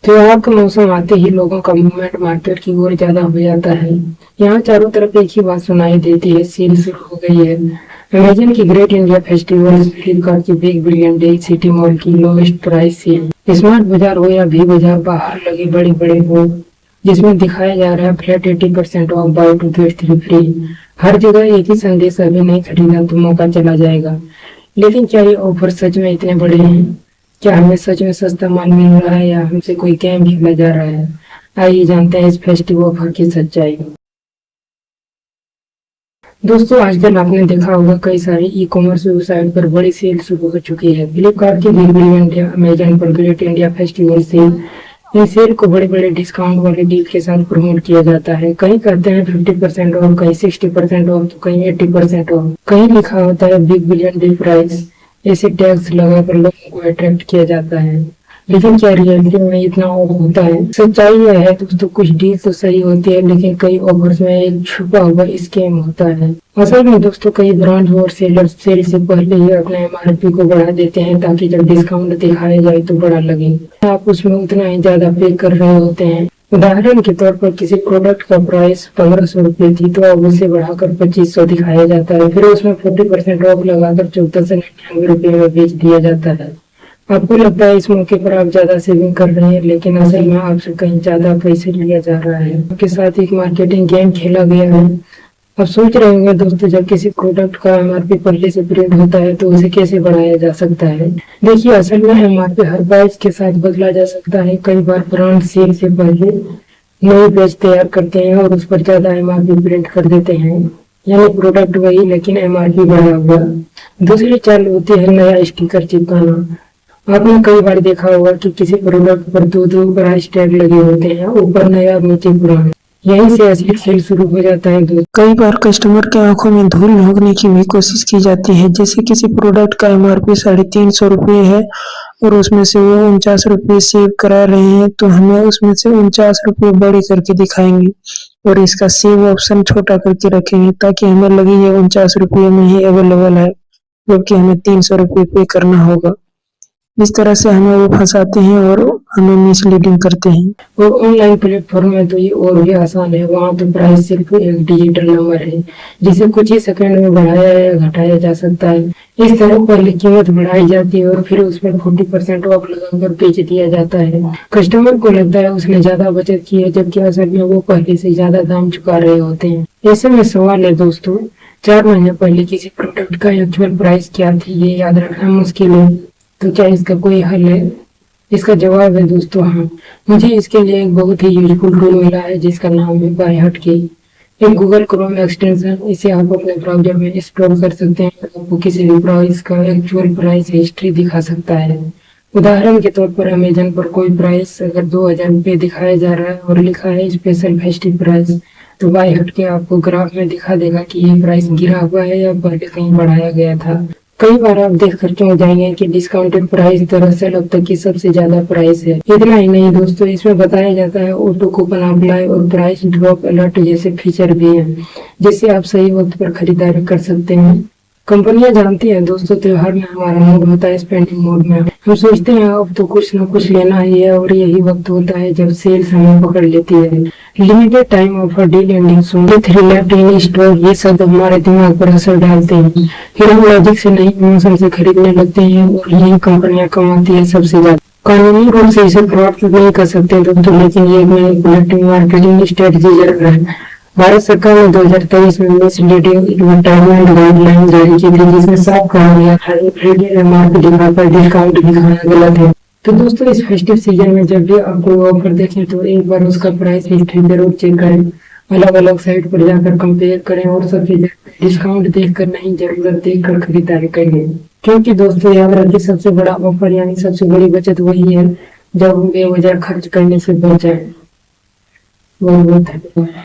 त्योहार का मौसम आते ही लोगों का मूवमेंट मार्केट की ओर ज्यादा हो जाता है। यहाँ चारों तरफ एक ही बात सुनाई देती है, सेल शुरू हो गई है। अमेजन की ग्रेट इंडिया फेस्टिवल, फ्लिपकार्ट की big billion day, city mall की लोएस्ट प्राइस सेल, स्मार्ट बाजार हो या भी बाजार, बाहर लगे बड़े बड़े बोर्ड जिसमें दिखाया जा रहा है flat 80% off, buy two get three free. हर जगह एक ही संदेश, अभी नहीं खरीदा तो मौका चला जाएगा। लेकिन क्या ये ऑफर सच में इतने बड़े हैं? क्या हमें सच में सस्ता माल मिल रहा है या हमसे कोई गेम खेला जा रहा है? आइए जानते हैं इस फेस्टिव ऑफर की सच्चाई। दोस्तों, आजकल आपने देखा होगा कई सारी ई कॉमर्स वेबसाइट पर बड़ी सेल शुरू हो चुकी है। फ्लिपकार्ट की बिग बिलियन इंडिया, अमेजन पर ग्रेट इंडिया फेस्टिवल सेल। इन सेल को बड़े बड़े डिस्काउंट वाले डील के साथ प्रमोट किया जाता है। कहीं कहते हैं 50% ऑफ, कहीं 60% ऑफ, तो कहीं 80% ऑफ, कहीं लिखा होता है बिग बिलियन डे प्राइस। ऐसे टैग्स लगाकर लोगों को अट्रैक्ट किया जाता है। लेकिन क्या रियलिटी में इतना ऑफ होता है? सच्चाई यह है दोस्तों, कुछ डील तो सही होती है, लेकिन कई ऑफर्स में एक छुपा हुआ स्कैम होता है। असल में दोस्तों, कई ब्रांड और सेलर सेल से पहले ही अपने एमआरपी को बढ़ा देते हैं ताकि जब डिस्काउंट दिखाया जाए तो बड़ा लगे। आप उसमें उतना ही ज्यादा पे कर रहे होते हैं। उदाहरण के तौर पर किसी प्रोडक्ट का प्राइस 1500 रुपये थी तो अब उसे बढ़ाकर 2500 दिखाया जाता है। फिर उसमें 40% ऑफ लगाकर 1499 रुपये में बेच दिया जाता है। आपको लगता है इस मौके पर आप ज्यादा सेविंग कर रहे हैं, लेकिन असल में आपसे कहीं ज्यादा पैसे लिया जा रहा है। आपके साथ एक मार्केटिंग गेम खेला गया है। अब सोच रहे होंगे दोस्तों, जब किसी प्रोडक्ट का एमआरपी पहले से प्रिंट होता है तो उसे कैसे बढ़ाया जा सकता है? देखिए, असल में एमआरपी हर प्राइस के साथ बदला जा सकता है। कई बार ब्रांड सेल से पहले नई बैच तैयार करते हैं और उस पर ज्यादा एमआरपी प्रिंट कर देते हैं, यानी प्रोडक्ट वही लेकिन एमआरपी बढ़ा हुआ। दूसरी चाल होती है नया स्टिकर चिपकाना। आपने कई बार देखा होगा कि किसी प्रोडक्ट पर दो दो प्राइस टैग लगे होते हैं, ऊपर नया नीचे पुराना। यहीं से असली सेल शुरू हो जाता है दोस्त। कई बार कस्टमर के आंखों में धूल झोंकने की भी कोशिश की जाती है। जैसे किसी प्रोडक्ट का एमआरपी 350 रुपये है और उसमें से वो 49 रुपये सेव करा रहे हैं, तो हमें उसमें से 49 रुपये बड़े करके दिखाएंगे और इसका सेव ऑप्शन छोटा करके रखेंगे ताकि हमें लगे ये 49 रुपये में ही अवेलेबल है, जबकि हमें 300 रुपये पे करना होगा। इस तरह से हमें वो फंसाते हैं और हमें मिसलीडिंग करते हैं। और ऑनलाइन प्लेटफॉर्म में तो ये और भी आसान है। वहाँ तो प्राइस सिर्फ एक डिजिटल नंबर है जिसे कुछ ही सेकंड में बढ़ाया या घटाया जा सकता है। इस तरह पहले कीमत बढ़ाई जाती है और फिर उस पर 40% ऑफ लगाकर बेच दिया जाता है। कस्टमर को लगता है उसने ज्यादा बचत की है, जबकि असल में वो पहले से ज्यादा दाम चुका रहे होते हैं। ऐसे में सवाल है दोस्तों, 4 महीने पहले किसी प्रोडक्ट का एक्चुअल प्राइस क्या थी ये याद रखना मुश्किल है। तो क्या इसका कोई हल है? इसका जवाब है दोस्तों, हाँ। मुझे इसके लिए एक बहुत ही यूजफुल टूल मिला है जिसका नाम है बायहट की। एक गूगल क्रोम एक्सटेंशन। इसे आप अपने ब्राउजर में इंस्टॉल कर सकते हैं। आपको किसी भी प्राइस का एक्चुअल प्राइस हिस्ट्री दिखा सकता है। उदाहरण के तौर पर अमेजन पर कोई प्राइस अगर 2000 रुपये दिखाया जा रहा है और लिखा है स्पेशल फेस्टिव प्राइस, तो बायहट के आपको ग्राफ में दिखा देगा कि ये प्राइस गिरा हुआ है या पहले कहीं बढ़ाया गया था। कई बार आप देख कर क्यों जाएंगे कि डिस्काउंटेड प्राइस दरअसल अब तक की सबसे ज्यादा प्राइस है। इतना ही नहीं दोस्तों, इसमें बताया जाता है ऑटो कूपन अप्लाई और प्राइस ड्रॉप अलर्ट जैसे फीचर भी हैं, जिससे आप सही वक्त पर खरीदारी कर सकते हैं। कंपनियां जानती हैं दोस्तों, त्योहार में हमारा मूड होता है स्पेंडिंग मोड में। हम सोचते हैं अब तो कुछ न कुछ लेना ही है, और यही वक्त होता है जब सेल्स हमें पकड़ लेती है। Limited time offer, deal ending soon, three left in stock, ये शब्द हमारे दिमाग पर असर डालते हैं। फिर हम लॉजिक से नई इमोशन से खरीदने लगते हैं और यही कंपनियां कमाती है सबसे ज्यादा। कानूनी रूप से इसे फ्रॉड नहीं कर सकते दोस्तों, लेकिन ये मैनिपुलेटिव मार्केटिंग स्ट्रेटजी जरूर है। भारत सरकार ने 2023 में मिसलीडिंग एडवर्टाइजमेंट गाइडलाइन जारी की थी, जिसमें साफ कहा गया था कि एमआरपी दिखाकर डिस्काउंट दिखाना गलत है। तो दोस्तों, इस फेस्टिव सीजन में जब भी आप कोई ऑफर देखें तो एक बार उसका प्राइस हिस्ट्री जरूर चेक करें। अलग अलग साइट पर जाकर कंपेयर करें और सबसे डिस्काउंट देखकर नहीं, जरूरत देखकर खरीदारी करें। क्योंकि दोस्तों याद रखिए, सबसे बड़ा ऑफर यानी सबसे बड़ी बचत वही है जब हम बेवजह खर्च करने से बच जाए। बहुत बहुत धन्यवाद।